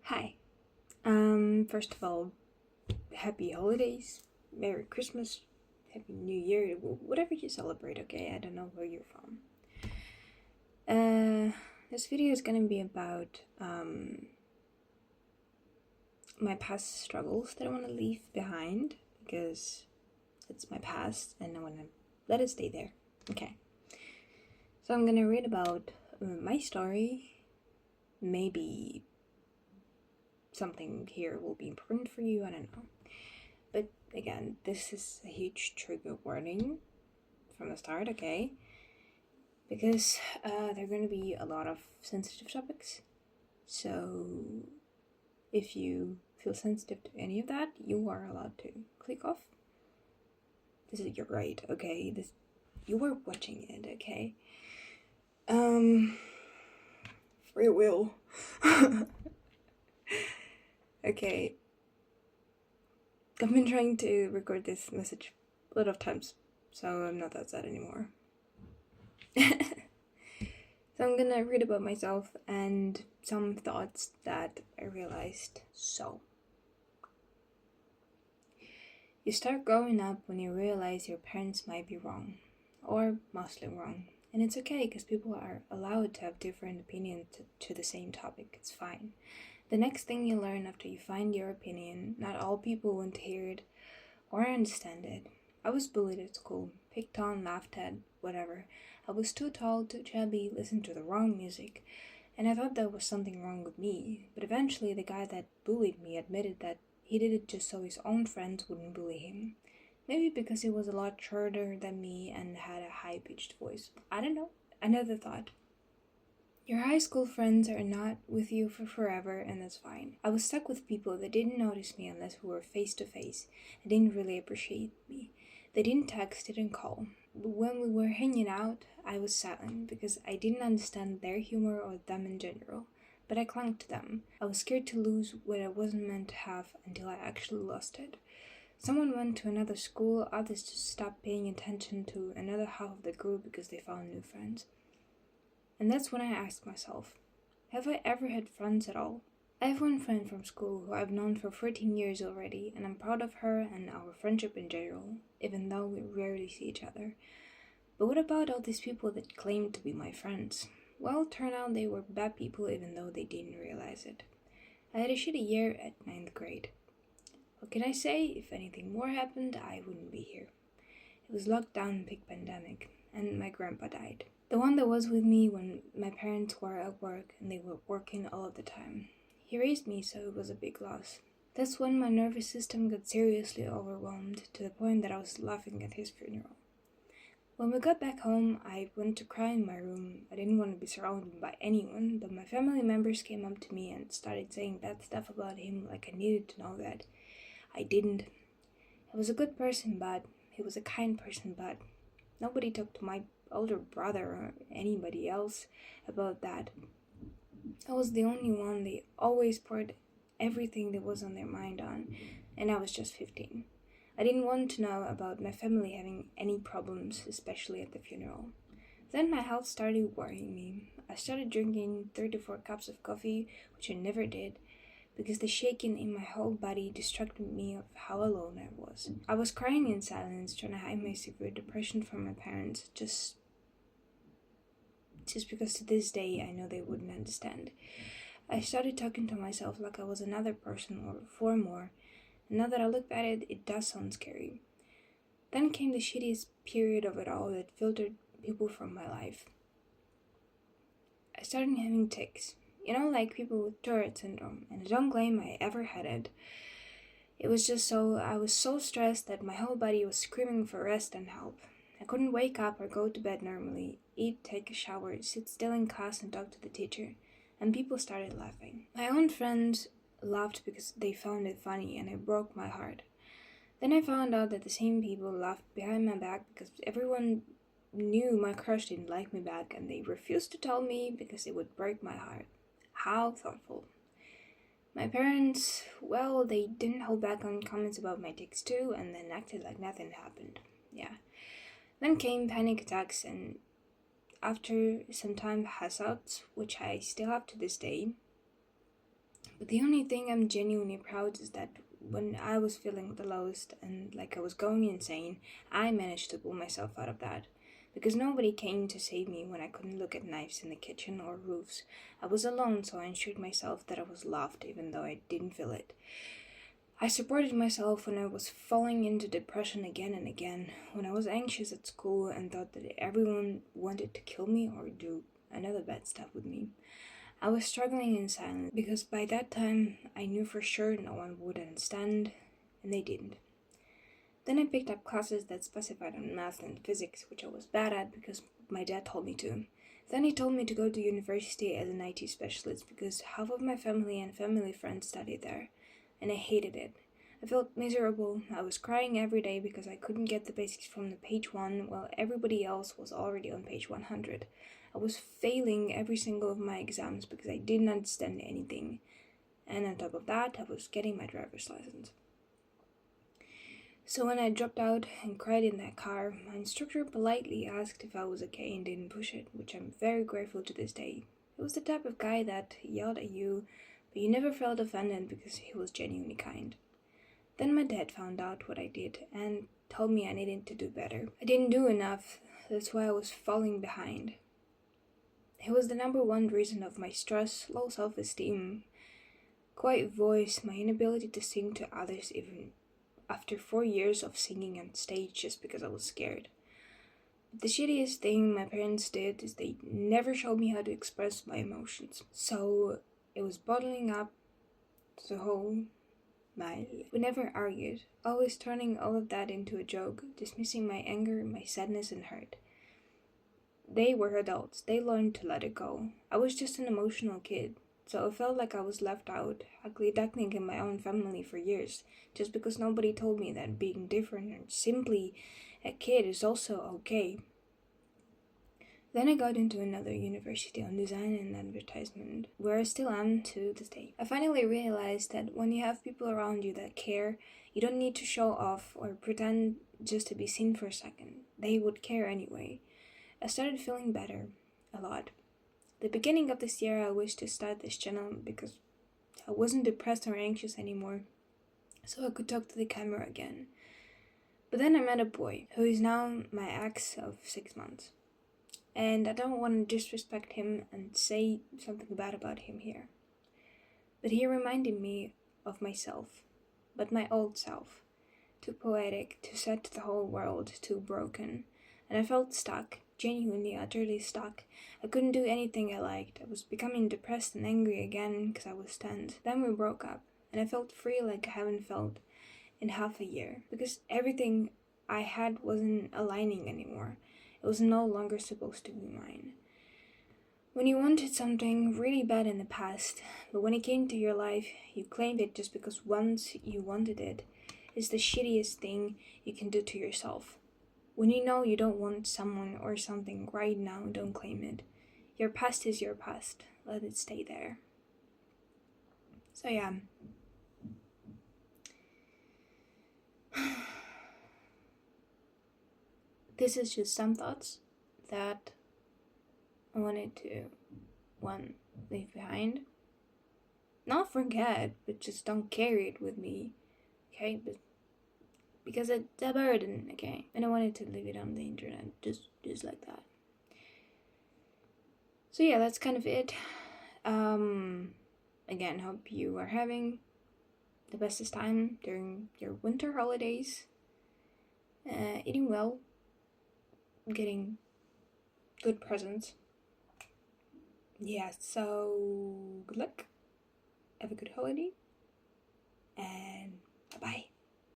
Hi. First of all, happy holidays, Merry Christmas, Happy New Year, whatever you celebrate, okay? I don't know where you're from. This video is gonna be about my past struggles that I want to leave behind because it's my past and I want to let it stay there. Okay. So I'm gonna read about my story. Maybe something here will be important for you, I don't know. But again, this is a huge trigger warning from the start, okay? Because there are going to be a lot of sensitive topics. So if you feel sensitive to any of that, you are allowed to click off. This is your right, okay? You are watching it, okay? Free will. Okay. I've been trying to record this message a lot of times, so I'm not that sad anymore. So I'm gonna read about myself and some thoughts that I realized. So, you start growing up when you realize your parents might be wrong, or mostly wrong. And it's okay because people are allowed to have different opinions to the same topic. It's fine. The next thing you learn after you find your opinion, not all people want to hear it or understand it. I was bullied at school, picked on, laughed at, whatever. I was too tall, too chubby, listened to the wrong music, and I thought there was something wrong with me. But eventually the guy that bullied me admitted that he did it just so his own friends wouldn't bully him. Maybe because he was a lot shorter than me and had a high-pitched voice. I don't know. Another thought. Your high school friends are not with you for forever, and that's fine. I was stuck with people that didn't notice me unless we were face to face and didn't really appreciate me. They didn't text, didn't call. But when we were hanging out, I was silent because I didn't understand their humor or them in general. But I clung to them. I was scared to lose what I wasn't meant to have until I actually lost it. Someone went to another school, others just stopped paying attention to another half of the group because they found new friends. And that's when I asked myself, have I ever had friends at all? I have one friend from school who I've known for 14 years already, and I'm proud of her and our friendship in general, even though we rarely see each other. But what about all these people that claimed to be my friends? Well, turned out they were bad people even though they didn't realize it. I had a shitty year at 9th grade. What can I say? If anything more happened, I wouldn't be here. It was lockdown, big pandemic, and my grandpa died. The one that was with me when my parents were at work and they were working all of the time. He raised me, so it was a big loss. That's when my nervous system got seriously overwhelmed to the point that I was laughing at his funeral. When we got back home, I went to cry in my room. I didn't want to be surrounded by anyone, but my family members came up to me and started saying bad stuff about him like I needed to know that. I didn't. He was a good person, but he was a kind person, but nobody talked to my older brother or anybody else about that. I was the only one they always poured everything that was on their mind on, and I was just 15. I didn't want to know about my family having any problems, especially at the funeral. Then my health started worrying me. I started drinking 3 to 4 cups of coffee, which I never did, because the shaking in my whole body distracted me of how alone I was. I was crying in silence, trying to hide my severe depression from my parents, just because to this day I know they wouldn't understand. I started talking to myself like I was another person or 4 more, and now that I look at it, it does sound scary. Then came the shittiest period of it all that filtered people from my life. I started having tics. Like people with Tourette syndrome, and I don't claim I ever had it. I was so stressed that my whole body was screaming for rest and help. I couldn't wake up or go to bed normally, eat, take a shower, sit still in class and talk to the teacher, and people started laughing. My own friends laughed because they found it funny, and it broke my heart. Then I found out that the same people laughed behind my back because everyone knew my crush didn't like me back, and they refused to tell me because it would break my heart. How thoughtful. My parents, well, they didn't hold back on comments about my tics too, and then acted like nothing happened. Yeah. Then came panic attacks, and after some time hazards, which I still have to this day, But the only thing I'm genuinely proud is that when I was feeling the lowest and like I was going insane, I managed to pull myself out of that. Because nobody came to save me when I couldn't look at knives in the kitchen or roofs. I was alone, so I ensured myself that I was loved even though I didn't feel it. I supported myself when I was falling into depression again and again, when I was anxious at school and thought that everyone wanted to kill me or do another bad stuff with me. I was struggling in silence because by that time I knew for sure no one would understand, and they didn't. Then I picked up classes that specified on math and physics, which I was bad at because my dad told me to. Then he told me to go to university as an IT specialist because half of my family and family friends studied there, and I hated it. I felt miserable. I was crying every day because I couldn't get the basics from the page 1 while everybody else was already on page 100. I was failing every single of my exams because I didn't understand anything. And on top of that, I was getting my driver's license. So when I dropped out and cried in that car, my instructor politely asked if I was okay and didn't push it, which I'm very grateful to this day. He was the type of guy that yelled at you, but you never felt offended because he was genuinely kind. Then my dad found out what I did and told me I needed to do better. I didn't do enough, that's why I was falling behind. He was the number one reason of my stress, low self-esteem, quiet voice, my inability to sing to others even after 4 years of singing on stage just because I was scared. But the shittiest thing my parents did is they never showed me how to express my emotions. So it was bottling up the whole my life. We never argued, always turning all of that into a joke, dismissing my anger, my sadness and hurt. They were adults. They learned to let it go. I was just an emotional kid, so it felt like I was left out, ugly duckling in my own family for years, just because nobody told me that being different and simply a kid is also okay. Then I got into another university on design and advertisement, where I still am to this day. I finally realized that when you have people around you that care, you don't need to show off or pretend just to be seen for a second. They would care anyway. I started feeling better, a lot. The beginning of this year I wished to start this channel because I wasn't depressed or anxious anymore, so I could talk to the camera again. But then I met a boy, who is now my ex of 6 months. And I don't want to disrespect him and say something bad about him here. But he reminded me of myself, but my old self. Too poetic, too sad to the whole world, too broken. And I felt stuck. Genuinely, utterly stuck. I couldn't do anything I liked. I was becoming depressed and angry again because I was tense. Then we broke up, and I felt free like I haven't felt in half a year. Because everything I had wasn't aligning anymore. It was no longer supposed to be mine. When you wanted something really bad in the past, but when it came to your life, you claimed it just because once you wanted it, is the shittiest thing you can do to yourself. When you know you don't want someone or something right now, don't claim it. Your past is your past. Let it stay there. So yeah. This is just some thoughts that I wanted to, leave behind. Not forget, but just don't carry it with me. Okay? But because it's a burden, okay? And I wanted to leave it on the internet, just like that. So yeah, that's kind of it. Again, hope you are having the bestest time during your winter holidays. Eating well, getting good presents. Yeah, so good luck. Have a good holiday. And bye-bye.